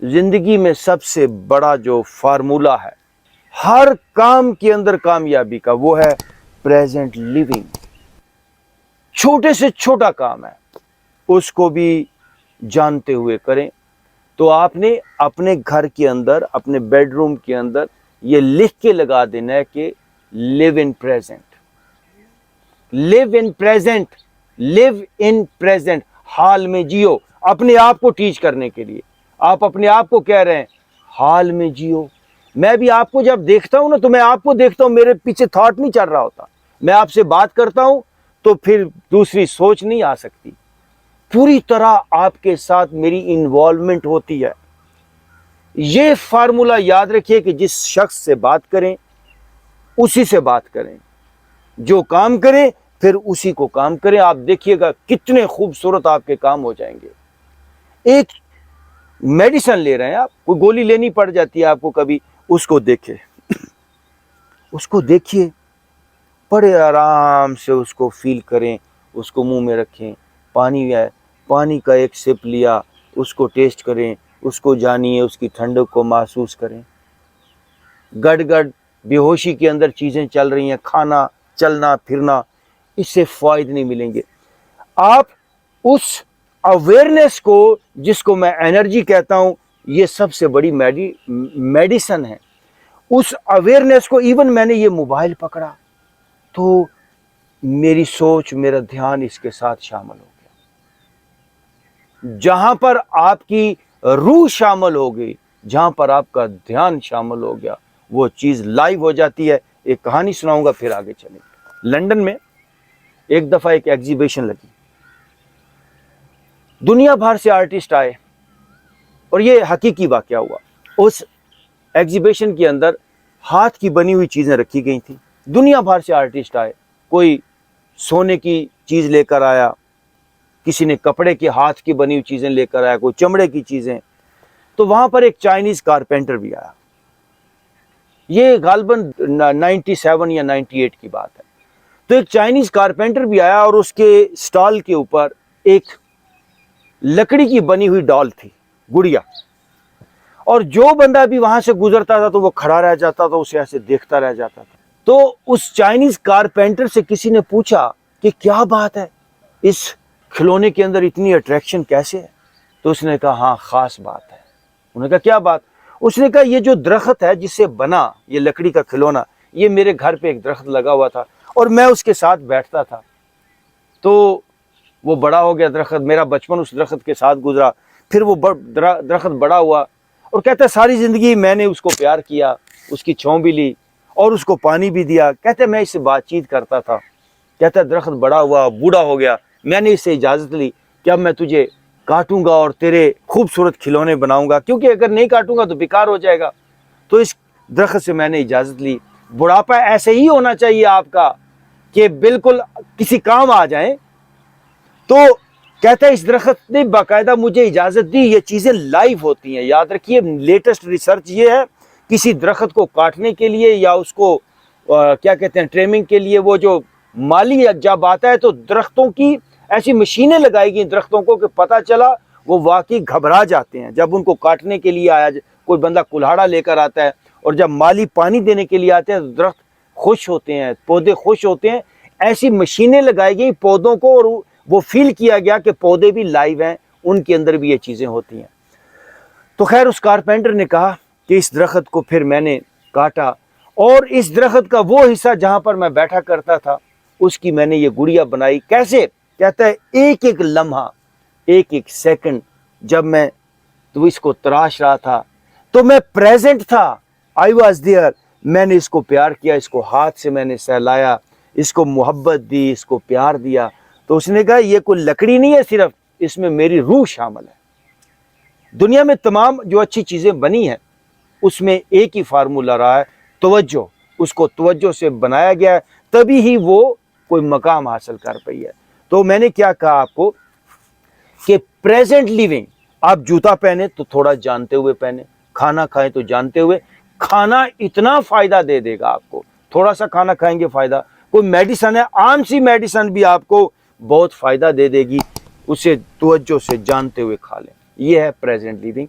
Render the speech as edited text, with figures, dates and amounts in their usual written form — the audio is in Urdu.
زندگی میں سب سے بڑا جو فارمولہ ہے ہر کام کے اندر کامیابی کا، وہ ہے پریزنٹ لیونگ۔ چھوٹے سے چھوٹا کام ہے، اس کو بھی جانتے ہوئے کریں۔ تو آپ نے اپنے گھر کے اندر، اپنے بیڈ روم کے اندر یہ لکھ کے لگا دینا ہے کہ live in present, live in present, live in present, حال میں جیو۔ اپنے آپ کو ٹیچ کرنے کے لیے آپ اپنے آپ کو کہہ رہے ہیں حال میں جیو۔ میں بھی آپ کو جب دیکھتا ہوں نا تو میں آپ کو دیکھتا ہوں، میرے پیچھے تھاٹ نہیں چل رہا ہوتا۔ میں آپ سے بات کرتا ہوں تو پھر دوسری سوچ نہیں آ سکتی، پوری طرح آپ کے ساتھ میری انوالومنٹ ہوتی ہے۔ یہ فارمولہ یاد رکھیے کہ جس شخص سے بات کریں اسی سے بات کریں، جو کام کریں پھر اسی کو کام کریں۔ آپ دیکھیے گا کتنے خوبصورت آپ کے کام ہو جائیں گے۔ ایک میڈیسن لے رہے ہیں آپ، کوئی گولی لینی پڑ جاتی ہے آپ کو کبھی، اس کو دیکھیں، اس کو دیکھیے، بڑے آرام سے اس کو فیل کریں، اس کو منہ میں رکھیں۔ پانی ہے، پانی کا ایک سپ لیا، اس کو ٹیسٹ کریں، اس کو جانیے، اس کی ٹھنڈک کو محسوس کریں۔ گڑ گڑ بے ہوشی کے اندر چیزیں چل رہی ہیں، کھانا، چلنا پھرنا، اس سے فائدے نہیں ملیں گے۔ آپ اس اویئرنیس کو، جس کو میں انرجی کہتا ہوں، یہ سب سے بڑی میڈیسن ہے۔ اس اویئرنیس کو، ایون میں نے یہ موبائل پکڑا تو میری سوچ، میرا دھیان اس کے ساتھ شامل ہو گیا۔ جہاں پر آپ کی روح شامل ہو گئی، جہاں پر آپ کا دھیان شامل ہو گیا، وہ چیز لائیو ہو جاتی ہے۔ ایک کہانی سناؤں گا پھر آگے چلیں۔ لندن میں ایک دفعہ ایک ایگزیبیشن لگی، دنیا بھر سے آرٹسٹ آئے، اور یہ حقیقی واقعہ ہوا۔ اس ایگزیبیشن کے اندر ہاتھ کی بنی ہوئی چیزیں رکھی گئی تھیں۔ دنیا بھر سے آرٹسٹ آئے، کوئی سونے کی چیز لے کر آیا، کسی نے کپڑے کے ہاتھ کی بنی ہوئی چیزیں لے کر آیا، کوئی چمڑے کی چیزیں۔ تو وہاں پر ایک چائنیز کارپینٹر بھی آیا۔ یہ غالباً 97 یا 98 کی بات ہے۔ تو ایک چائنیز کارپینٹر بھی آیا، اور اس کے سٹال کے اوپر ایک لکڑی کی بنی ہوئی ڈال تھی، گڑیا۔ اور جو بندہ بھی وہاں سے گزرتا تھا تو وہ کھڑا رہ جاتا تھا، اسے ایسے دیکھتا رہ جاتا تھا۔ تو اس چائنیز کارپینٹر سے کسی نے پوچھا کہ کیا بات ہے، اس کھلونے کے اندر اتنی اٹریکشن کیسے ہے؟ تو اس نے کہا ہاں خاص بات ہے۔ انہوں نے کہا کیا بات؟ اس نے کہا یہ جو درخت ہے جس سے بنا یہ لکڑی کا کھلونا، یہ میرے گھر پہ ایک درخت لگا ہوا تھا، اور میں اس کے ساتھ بیٹھتا تھا، تو وہ بڑا ہو گیا درخت، میرا بچپن اس درخت کے ساتھ گزرا، پھر وہ درخت بڑا ہوا، اور کہتا ہے ساری زندگی میں نے اس کو پیار کیا، اس کی چھاؤں بھی لی اور اس کو پانی بھی دیا۔ کہتے ہیں میں اس سے بات چیت کرتا تھا۔ کہتا ہے درخت بڑا ہوا، بوڑھا ہو گیا، میں نے اس سے اجازت لی کہ اب میں تجھے کاٹوں گا اور تیرے خوبصورت کھلونے بناؤں گا، کیونکہ اگر نہیں کاٹوں گا تو بیکار ہو جائے گا۔ تو اس درخت سے میں نے اجازت لی۔ بڑھاپا ایسے ہی ہونا چاہیے آپ کا کہ بالکل کسی کام آ جائیں۔ تو کہتا ہے اس درخت نے باقاعدہ مجھے اجازت دی، یہ چیزیں لائیو ہوتی ہیں۔ یاد رکھیے لیٹسٹ ریسرچ یہ ہے، کسی درخت کو کاٹنے کے لیے یا اس کو کیا کہتے ہیں ٹریمنگ کے لیے، وہ جو مالی جب آتا ہے تو درختوں کی ایسی مشینیں لگائی گئی درختوں کو کہ پتہ چلا وہ واقعی گھبرا جاتے ہیں جب ان کو کاٹنے کے لیے آیا، کوئی بندہ کلہاڑا لے کر آتا ہے، اور جب مالی پانی دینے کے لیے آتے ہیں تو درخت خوش ہوتے ہیں، پودے خوش ہوتے ہیں۔ ایسی مشینیں لگائی گئی پودوں کو، اور وہ فیل کیا گیا کہ پودے بھی لائیو ہیں، ان کے اندر بھی یہ چیزیں ہوتی ہیں۔ تو خیر اس کارپینٹر نے کہا کہ اس درخت کو پھر میں نے کاٹا، اور اس درخت کا وہ حصہ جہاں پر میں بیٹھا کرتا تھا اس کی میں نے یہ گڑیا بنائی۔ کیسے؟ کہتا ہے ایک ایک لمحہ، ایک ایک سیکنڈ جب میں تو اس کو تراش رہا تھا تو میں پریزنٹ تھا، آئی واز دیئر۔ میں نے اس کو پیار کیا، اس کو ہاتھ سے میں نے سہلایا، اس کو محبت دی، اس کو پیار دیا۔ تو اس نے کہا یہ کوئی لکڑی نہیں ہے صرف، اس میں میری روح شامل ہے۔ دنیا میں تمام جو اچھی چیزیں بنی ہیں اس میں ایک ہی فارمولہ رہا ہے، توجہ۔ اس کو توجہ سے بنایا گیا ہے، تبھی ہی وہ کوئی مقام حاصل کر پائی ہے۔ تو میں نے کیا کہا آپ کو کہ پریزنٹ لیونگ، آپ جوتا پہنے تو تھوڑا جانتے ہوئے پہنے، کھانا کھائیں تو جانتے ہوئے۔ کھانا اتنا فائدہ دے دے گا آپ کو، تھوڑا سا کھانا کھائیں گے فائدہ، کوئی میڈیسن ہے، عام سی میڈیسن بھی آپ کو بہت فائدہ دے دے گی، اسے توجہ سے جانتے ہوئے کھا لیں۔ یہ ہے پریزنٹ لیونگ۔